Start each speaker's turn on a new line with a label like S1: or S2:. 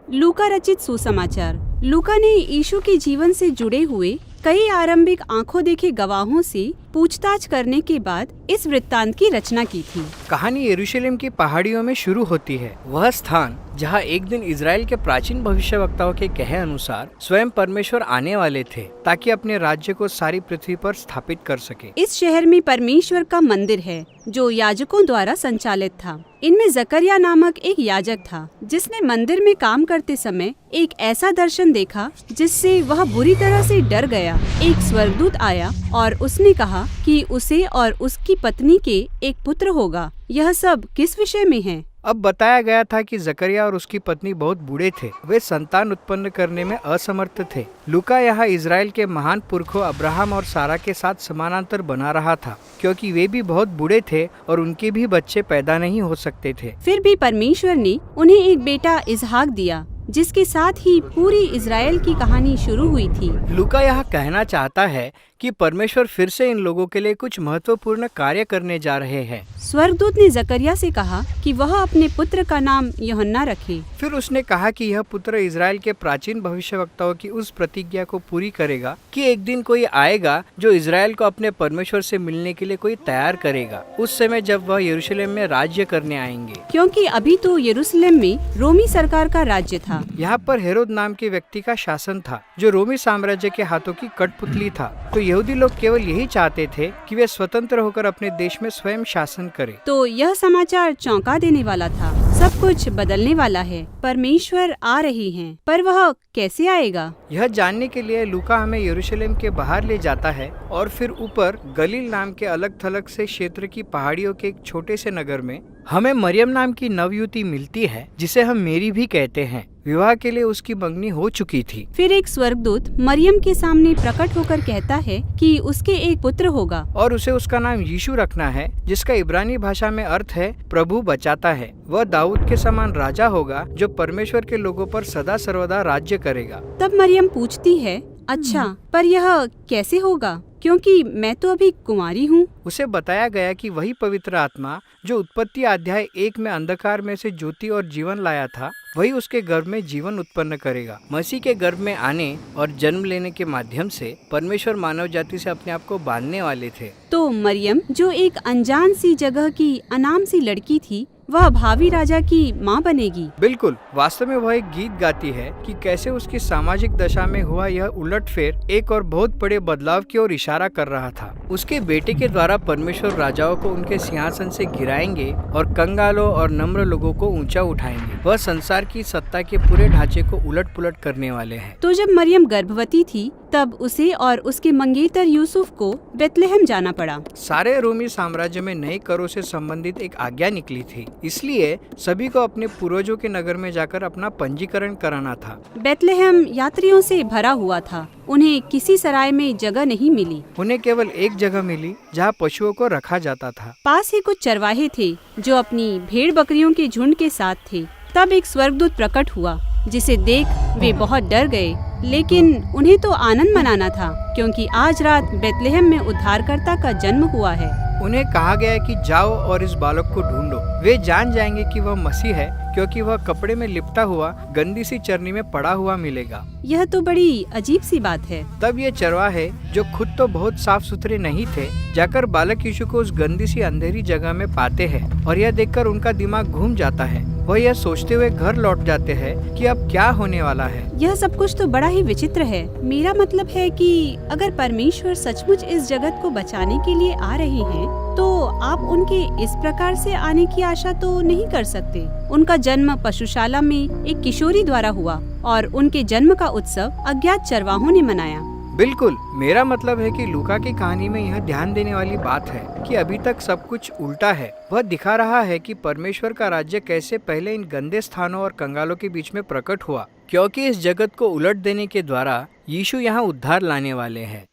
S1: लूका रचित सुसमाचार। लूका ने यीशु के जीवन से जुड़े हुए कई आरंभिक आंखों देखे गवाहों से पूछताछ करने के बाद इस वृत्तांत की रचना की थी।
S2: कहानी यरूशलेम की पहाड़ियों में शुरू होती है, वह स्थान जहां एक दिन इजराइल के प्राचीन भविष्यवक्ताओं के कहे अनुसार स्वयं परमेश्वर आने वाले थे ताकि अपने राज्य को सारी पृथ्वी पर स्थापित कर सके।
S1: इस शहर में परमेश्वर का मंदिर है जो याजकों द्वारा संचालित था। इनमें जकरिया नामक एक याजक था जिसने मंदिर में काम करते समय एक ऐसा दर्शन देखा जिससे वह बुरी तरह से डर गया। एक स्वर्गदूत आया और उसने कहा कि उसे और उसकी पत्नी के एक पुत्र होगा। यह सब किस विषय में है?
S2: अब बताया गया था कि जकरिया और उसकी पत्नी बहुत बूढ़े थे, वे संतान उत्पन्न करने में असमर्थ थे। लूका यहाँ इजराइल के महान पुरखों अब्राहम और सारा के साथ समानांतर बना रहा था क्योंकि वे भी बहुत बूढ़े थे और उनके भी बच्चे पैदा नहीं हो सकते थे।
S1: फिर भी परमेश्वर ने उन्हें एक बेटा इसहाक दिया जिसके साथ ही पूरी इजराइल की कहानी शुरू हुई थी।
S2: लूका यहाँ कहना चाहता है कि परमेश्वर फिर से इन लोगों के लिए कुछ महत्वपूर्ण कार्य करने जा रहे हैं।
S1: स्वर्गदूत ने जकरिया से कहा कि वह अपने पुत्र का नाम यूहन्ना रखे।
S2: फिर उसने कहा कि यह पुत्र इजराइल के प्राचीन भविष्यवक्ताओं की उस प्रतिज्ञा को पूरी करेगा कि एक दिन कोई आएगा जो इजराइल को अपने परमेश्वर से मिलने के लिए कोई तैयार करेगा, उस समय जब वह यरूशलेम में राज्य करने आएंगे।
S1: क्योंकि अभी तो यरूशलेम में रोमी सरकार का राज्य था।
S2: यहाँ पर हेरोद नाम के व्यक्ति का शासन था जो रोमी साम्राज्य के हाथों की कठपुतली था। तो यहूदी लोग केवल यही चाहते थे कि वे स्वतंत्र होकर अपने देश में स्वयं शासन करें।
S1: तो यह समाचार चौंका देने वाला था। सब कुछ बदलने वाला है। परमेश्वर आ रही हैं, पर वह कैसे आएगा?
S2: यह जानने के लिए लूका हमें यरूशलेम के बाहर ले जाता है और फिर ऊपर गलील नाम के अलग थलग से क्षेत्र की पहाड़ियों के एक छोटे से नगर में हमें मरियम नाम की नवयुवती मिलती है जिसे हम मेरी भी कहते हैं। विवाह के लिए उसकी मंगनी हो चुकी थी।
S1: फिर एक स्वर्गदूत मरियम के सामने प्रकट होकर कहता है कि उसके एक पुत्र होगा
S2: और उसे उसका नाम यीशु रखना है जिसका इब्रानी भाषा में अर्थ है प्रभु बचाता है। वह दाऊद के समान राजा होगा जो परमेश्वर के लोगों पर सदा सर्वदा राज्य करेगा।
S1: तब मरियम पूछती है, अच्छा, पर यह कैसे होगा क्योंकि मैं तो अभी कुंवारी हूँ।
S2: उसे बताया गया कि वही पवित्र आत्मा जो उत्पत्ति अध्याय 1 में अंधकार में से ज्योति और जीवन लाया था, वही उसके गर्भ में जीवन उत्पन्न करेगा। मसीह के गर्भ में आने और जन्म लेने के माध्यम से परमेश्वर मानव जाति से अपने आप को बांधने वाले थे।
S1: तो मरियम जो एक अनजान सी जगह की अनाम सी लड़की थी, वह भावी राजा की माँ बनेगी।
S2: बिल्कुल, वास्तव में वह एक गीत गाती है कि कैसे उसकी सामाजिक दशा में हुआ यह उलटफेर एक और बहुत बड़े बदलाव की ओर इशारा कर रहा था। उसके बेटे के द्वारा परमेश्वर राजाओं को उनके सिंहासन से गिराएंगे और कंगालों और नम्र लोगों को ऊंचा उठाएंगे। वह संसार की सत्ता के पूरे ढांचे को उलट पुलट करने वाले हैं।
S1: तो जब मरियम गर्भवती थी तब उसे और उसके मंगेतर यूसुफ को बेतलेहम जाना पड़ा।
S2: सारे रोमी साम्राज्य में नए करों से संबंधित एक आज्ञा निकली थी, इसलिए सभी को अपने पूर्वजों के नगर में जाकर अपना पंजीकरण कराना था।
S1: बेतलेहम यात्रियों से भरा हुआ था। उन्हें किसी सराय में जगह नहीं मिली।
S2: उन्हें केवल एक जगह मिली जहाँ पशुओं को रखा जाता था।
S1: पास ही कुछ चरवाहे थे जो अपनी भेड़ बकरियों के झुंड के साथ थे। तब एक स्वर्गदूत प्रकट हुआ जिसे देख वे बहुत डर गए, लेकिन उन्हें तो आनंद मनाना था क्योंकि आज रात बेतलेहम में उद्धारकर्ता का जन्म हुआ है।
S2: उन्हें कहा गया कि जाओ और इस बालक को ढूंढो। वे जान जाएंगे कि वह मसीह है क्योंकि वह कपड़े में लिपटा हुआ गंदी सी चरनी में पड़ा हुआ मिलेगा।
S1: यह तो बड़ी अजीब सी बात है।
S2: तब ये चरवाहे जो खुद तो बहुत साफ सुथरे नहीं थे, जाकर बालक यीशु को उस गंदी सी अंधेरी जगह में पाते हैं और यह देखकर उनका दिमाग घूम जाता है। वह यह सोचते हुए घर लौट जाते हैं कि अब क्या होने वाला है।
S1: यह सब कुछ तो बड़ा ही विचित्र है। मेरा मतलब है कि अगर परमेश्वर सचमुच इस जगत को बचाने के लिए आ रहे हैं, तो आप उनके इस प्रकार से आने की आशा तो नहीं कर सकते। उनका जन्म पशुशाला में एक किशोरी द्वारा हुआ और उनके जन्म का उत्सव अज्ञात चरवाहों ने मनाया।
S2: बिल्कुल, मेरा मतलब है कि लूका की कहानी में यह ध्यान देने वाली बात है कि अभी तक सब कुछ उल्टा है। वह दिखा रहा है कि परमेश्वर का राज्य कैसे पहले इन गंदे स्थानों और कंगालों के बीच में प्रकट हुआ, क्योंकि इस जगत को उलट देने के द्वारा यीशु यहाँ उद्धार लाने वाले हैं।